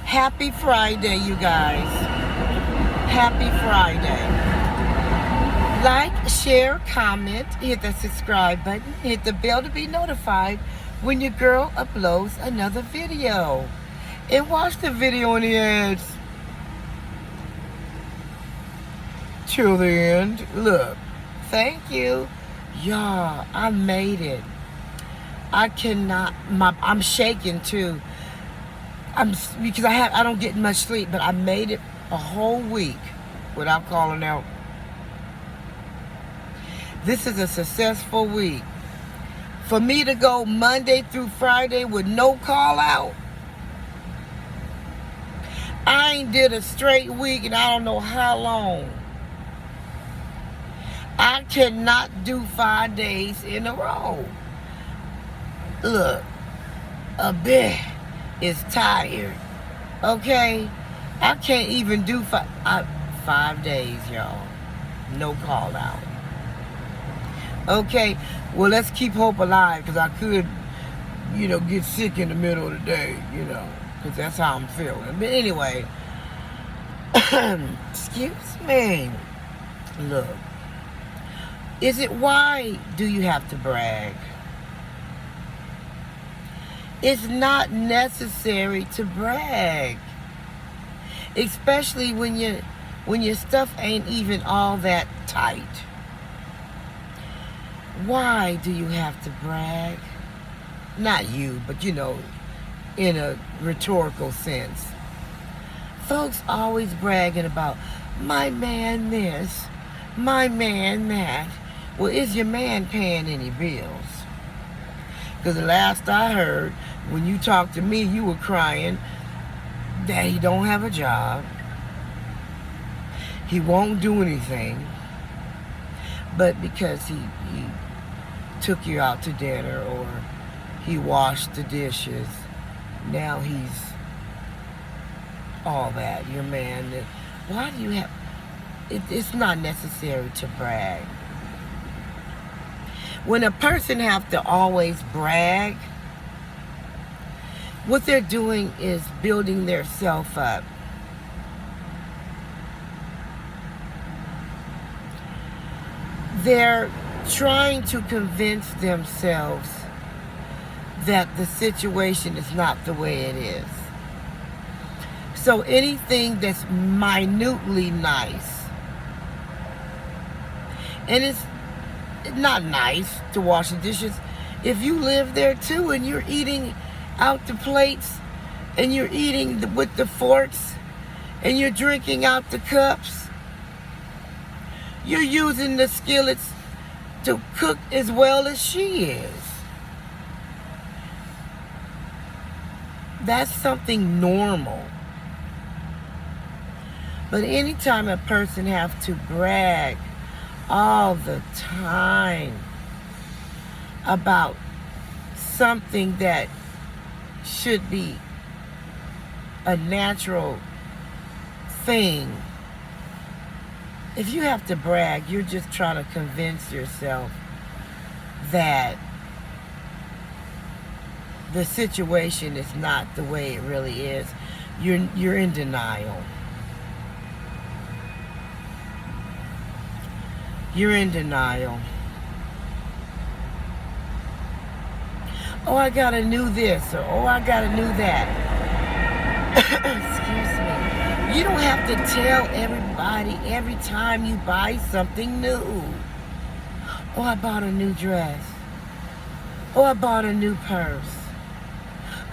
Happy Friday, you guys. Happy Friday. Like, share, comment, hit the subscribe button, hit the bell to be notified when your girl uploads another video. And watch the video in the end till the end. Look, thank you. Y'all, I made it. I cannot, I'm shaking too. Because I don't get much sleep, but I made it a whole week without calling out. This is a successful week. For me to go Monday through Friday with no call out, I ain't did a straight week and I don't know how long. I cannot do 5 days in a row. Look, a bit is tired. Okay? I can't even do 5 days, y'all. No call out. Okay? Well, let's keep hope alive, because I could, get sick in the middle of the day, because that's how I'm feeling. But anyway, excuse me. Look, why do you have to brag? It's not necessary to brag, especially when your stuff ain't even all that tight. Why do you have to brag? Not you, but in a rhetorical sense. Folks always bragging about my man this, my man that. Well, is your man paying any bills? Because the last I heard, when you talked to me, you were crying that he don't have a job. He won't do anything. But because he took you out to dinner or he washed the dishes, now he's all that. Your man. Why do you have... It's not necessary to brag. When a person have to always brag, what they're doing is building their self up. They're trying to convince themselves that the situation is not the way it is. So anything that's minutely nice, and it's not nice to wash the dishes. If you live there too and you're eating out the plates and you're eating with the forks and you're drinking out the cups, you're using the skillets to cook as well as she is. That's something normal. But anytime a person have to brag all the time about something that should be a natural thing, if you have to brag, you're just trying to convince yourself that the situation is not the way it really is. You're in denial. You're in denial. Oh, I got a new this, or oh, I got a new that. Excuse me. You don't have to tell everybody every time you buy something new. Oh, I bought a new dress. Oh, I bought a new purse.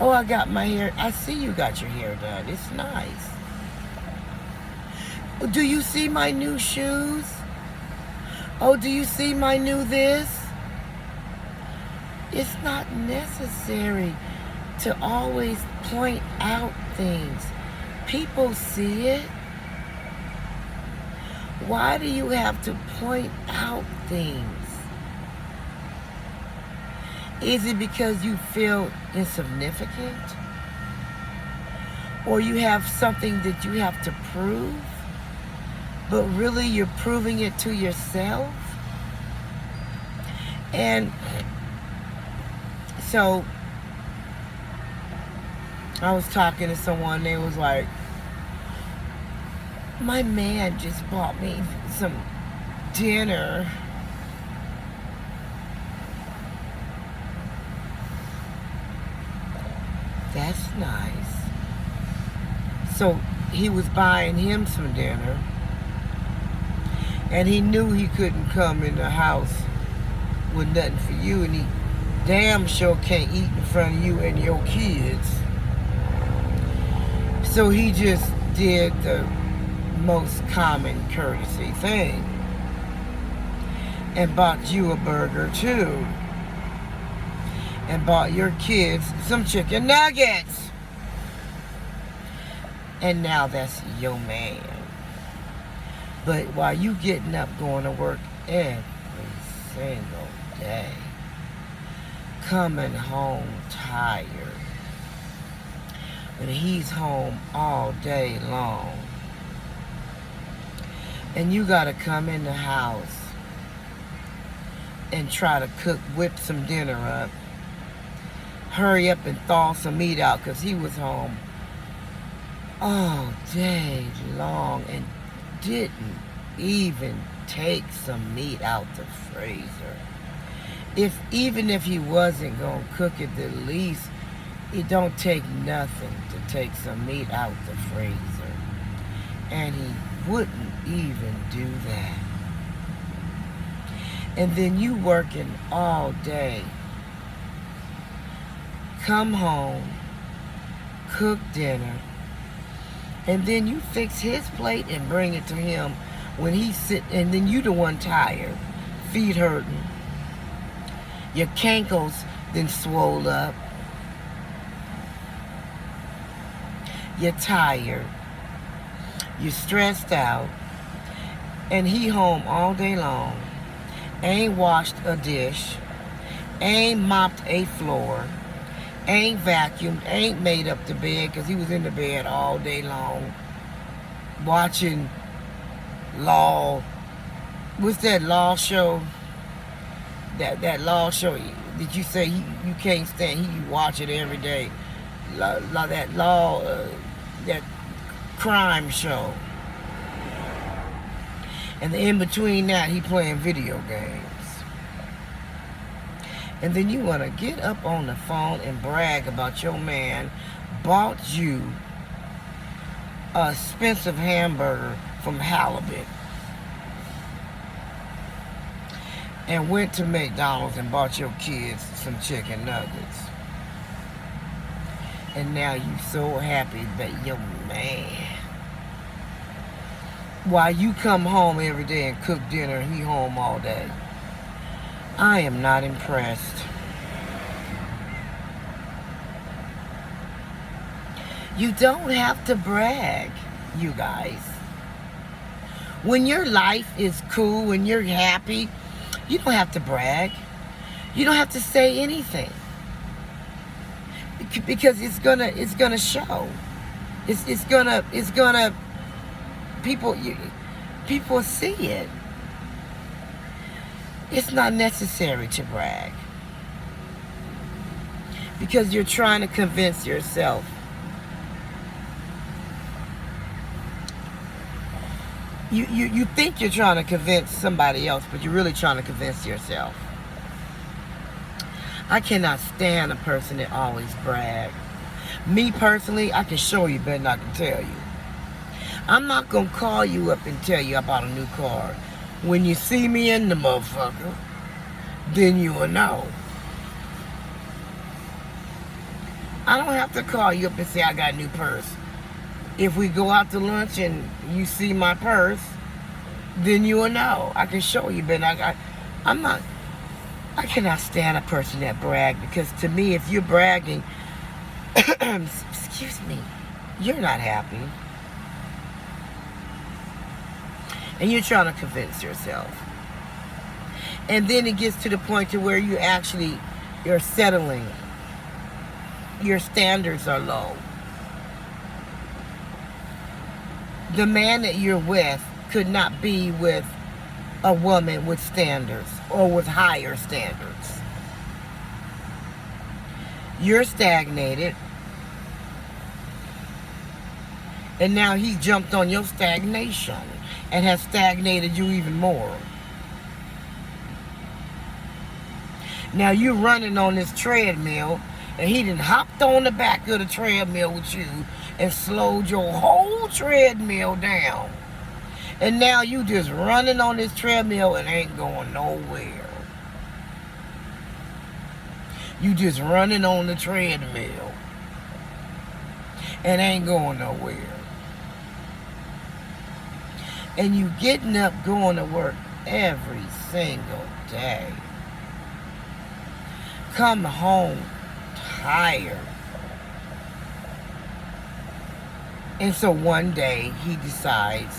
Oh, I got my hair. I see you got your hair done. It's nice. Do you see my new shoes? Oh, do you see my new this? It's not necessary to always point out things. People see it. Why do you have to point out things? Is it because you feel insignificant? Or you have something that you have to prove? But really you're proving it to yourself? And so I was talking to someone, they was like, my man just bought me some dinner. That's nice. So he was buying him some dinner, and he knew he couldn't come in the house with nothing for you, and he damn sure can't eat in front of you and your kids. So he just did the most common courtesy thing and bought you a burger too, and bought your kids some chicken nuggets. And now that's your man. But while you getting up going to work every single day, coming home tired, and he's home all day long, and you gotta come in the house and try to whip some dinner up, hurry up and thaw some meat out, because he was home all day long and didn't even take some meat out the freezer. Even if he wasn't gonna cook it, the least it don't take nothing to take some meat out the freezer, and he wouldn't even do that. And then you working all day, come home, cook dinner, and then you fix his plate and bring it to him when he's sitting, and then you the one tired, feet hurting, your cankles then swole up, you're tired, you're stressed out, and he home all day long, ain't washed a dish, ain't mopped a floor, ain't vacuumed, ain't made up the bed, because he was in the bed all day long watching what's that law show? That law show that you say you can't stand, you watch it every day. That crime show. And in between that, he playing video games. And then you want to get up on the phone and brag about your man bought you a expensive hamburger from Halibut and went to McDonald's and bought your kids some chicken nuggets. And now you so happy that your man, while you come home every day and cook dinner, he home all day. I am not impressed. You don't have to brag, you guys. When your life is cool, when you're happy, you don't have to brag. You don't have to say anything, because it's gonna show. It's gonna people see it. It's not necessary to brag, because you're trying to convince yourself. You think you're trying to convince somebody else, but you're really trying to convince yourself. I cannot stand a person that always brag. Me personally, I can show you better than I can tell you. I'm not going to call you up and tell you I bought a new car. When you see me in the motherfucker, then you will know. I don't have to call you up and say I got a new purse. If we go out to lunch and you see my purse, then you will know. I can show you, but I cannot stand a person that brag, because to me, if you're bragging, excuse me, you're not happy. And you're trying to convince yourself. And then it gets to the point to where you're settling. Your standards are low. The man that you're with could not be with a woman with standards or with higher standards. You're stagnated. And now he jumped on your stagnation and has stagnated you even more. Now you running on this treadmill, and he done hopped on the back of the treadmill with you and slowed your whole treadmill down. And now you just running on this treadmill and ain't going nowhere. You just running on the treadmill and ain't going nowhere. And you getting up going to work every single day. Come home tired. And so one day he decides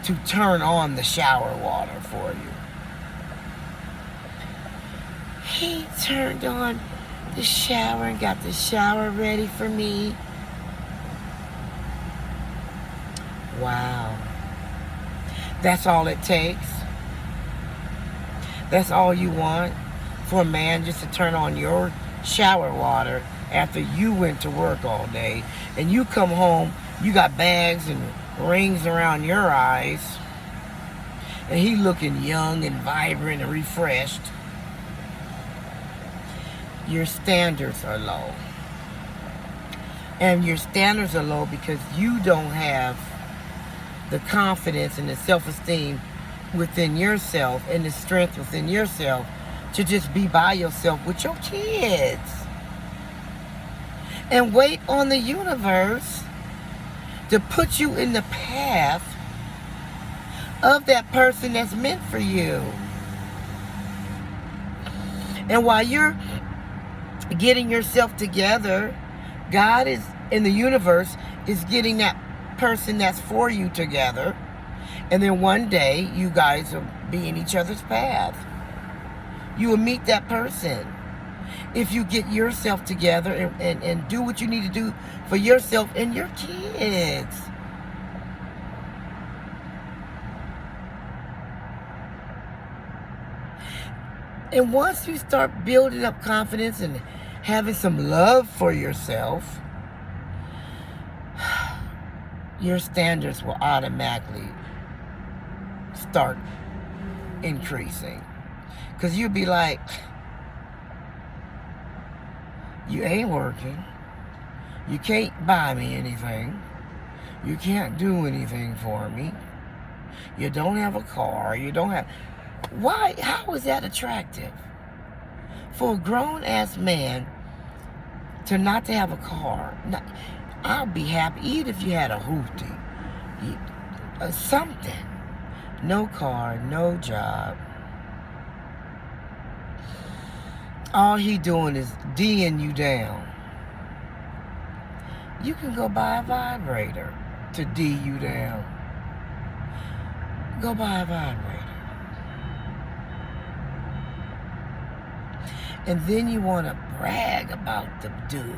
to turn on the shower water for you. He turned on the shower and got the shower ready for me. Wow. That's all it takes? That's all you want? For a man just to turn on your shower water after you went to work all day, and you come home, you got bags and rings around your eyes, and he looking young and vibrant and refreshed. Your standards are low. And your standards are low because you don't have the confidence and the self-esteem within yourself and the strength within yourself to just be by yourself with your kids and wait on the universe to put you in the path of that person that's meant for you. And while you're getting yourself together, God is in the universe is getting that person that's for you together. And then one day you guys will be in each other's path. You will meet that person if you get yourself together and do what you need to do for yourself and your kids. And once you start building up confidence and having some love for yourself, your standards will automatically start increasing. Because you'll be like, you ain't working. You can't buy me anything. You can't do anything for me. You don't have a car. You don't have... Why? How is that attractive? For a grown-ass man to not to have a car. I'll be happy even if you had a hoopty. Something. No car, no job. All he doing is D'ing you down. You can go buy a vibrator to D you down. Go buy a vibrator. And then you want to brag about the dude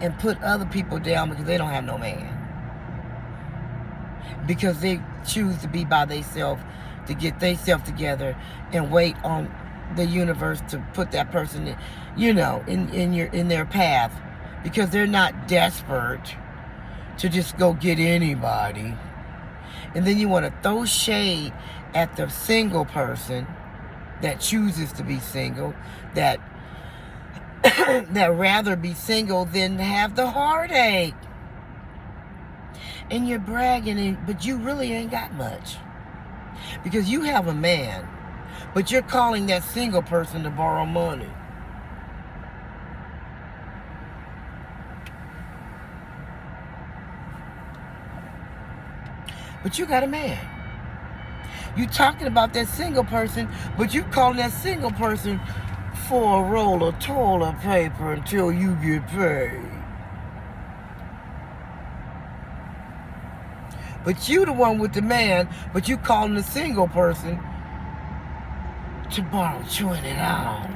and put other people down because they don't have no man. Because they choose to be by themselves, to get themselves together and wait on the universe to put that person in, in their path, because they're not desperate to just go get anybody. And then you want to throw shade at the single person that chooses to be single, that that rather be single than have the heartache. And you're bragging, but you really ain't got much. Because you have a man, but you're calling that single person to borrow money. But you got a man. You talking about that single person, but you calling that single person for a roll of toilet paper until you get paid. But you the one with the man, but you calling the single person to borrow $20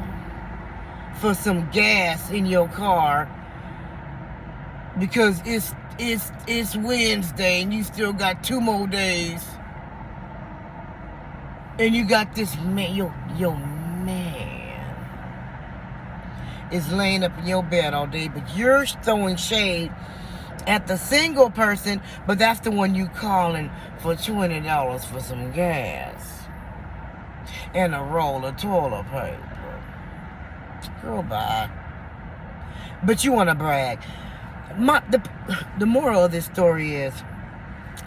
for some gas in your car because it's Wednesday and you still got 2 more days. And you got this man, your man is laying up in your bed all day, but you're throwing shade at the single person, but that's the one you calling for $20 for some gas and a roll of toilet paper. Girl, bye. But you want to brag. The moral of this story is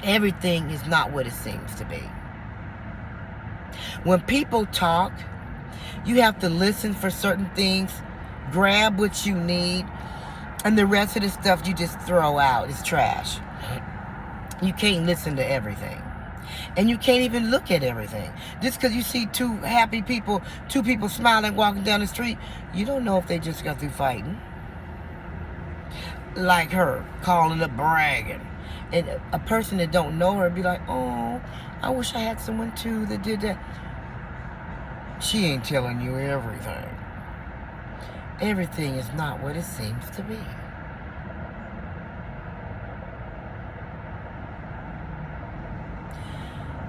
everything is not what it seems to be. When people talk, you have to listen for certain things, grab what you need, and the rest of the stuff you just throw out is trash. You can't listen to everything. And you can't even look at everything. Just because you see two happy people, two people smiling walking down the street, you don't know if they just got through fighting. Like her, calling up bragging. And a person that don't know her be like, oh, I wish I had someone too that did that. She ain't telling you everything. Everything is not what it seems to be.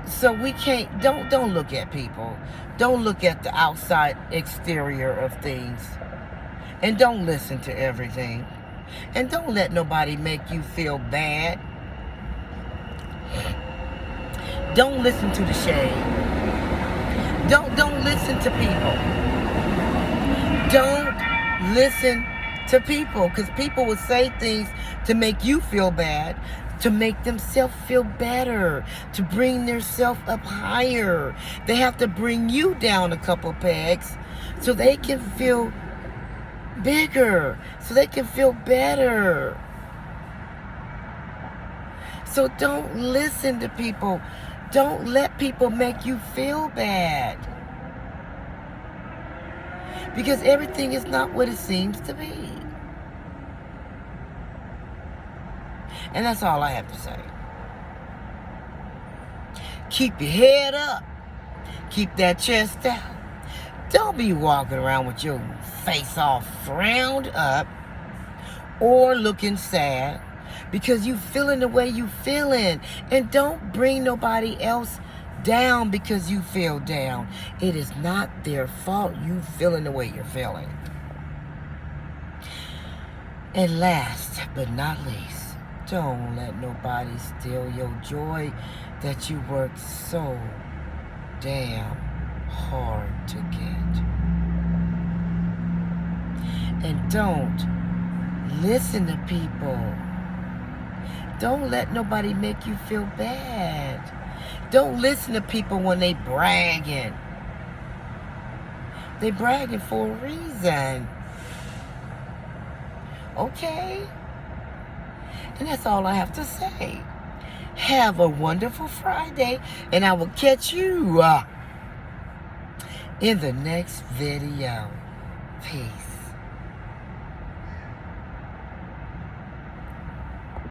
So we can't, don't look at people. Don't look at the outside exterior of things. And don't listen to everything. And don't let nobody make you feel bad. Don't listen to the shade. Don't listen to people. Don't listen to people, because people will say things to make you feel bad, to make themselves feel better, to bring themselves up higher. They have to bring you down a couple pegs so they can feel bigger, so they can feel better. So don't listen to people. Don't let people make you feel bad. Because everything is not what it seems to be. And that's all I have to say. Keep your head up. Keep that chest out. Don't be walking around with your face all frowned up or looking sad because you feeling the way you feeling. And don't bring nobody else down because you feel down. It is not their fault you feeling the way you're feeling. And last but not least, don't let nobody steal your joy that you worked so damn hard to get. And don't listen to people. Don't let nobody make you feel bad. Don't listen to people when they bragging. They bragging for a reason. Okay? And that's all I have to say. Have a wonderful Friday, and I will catch you in the next video. Peace.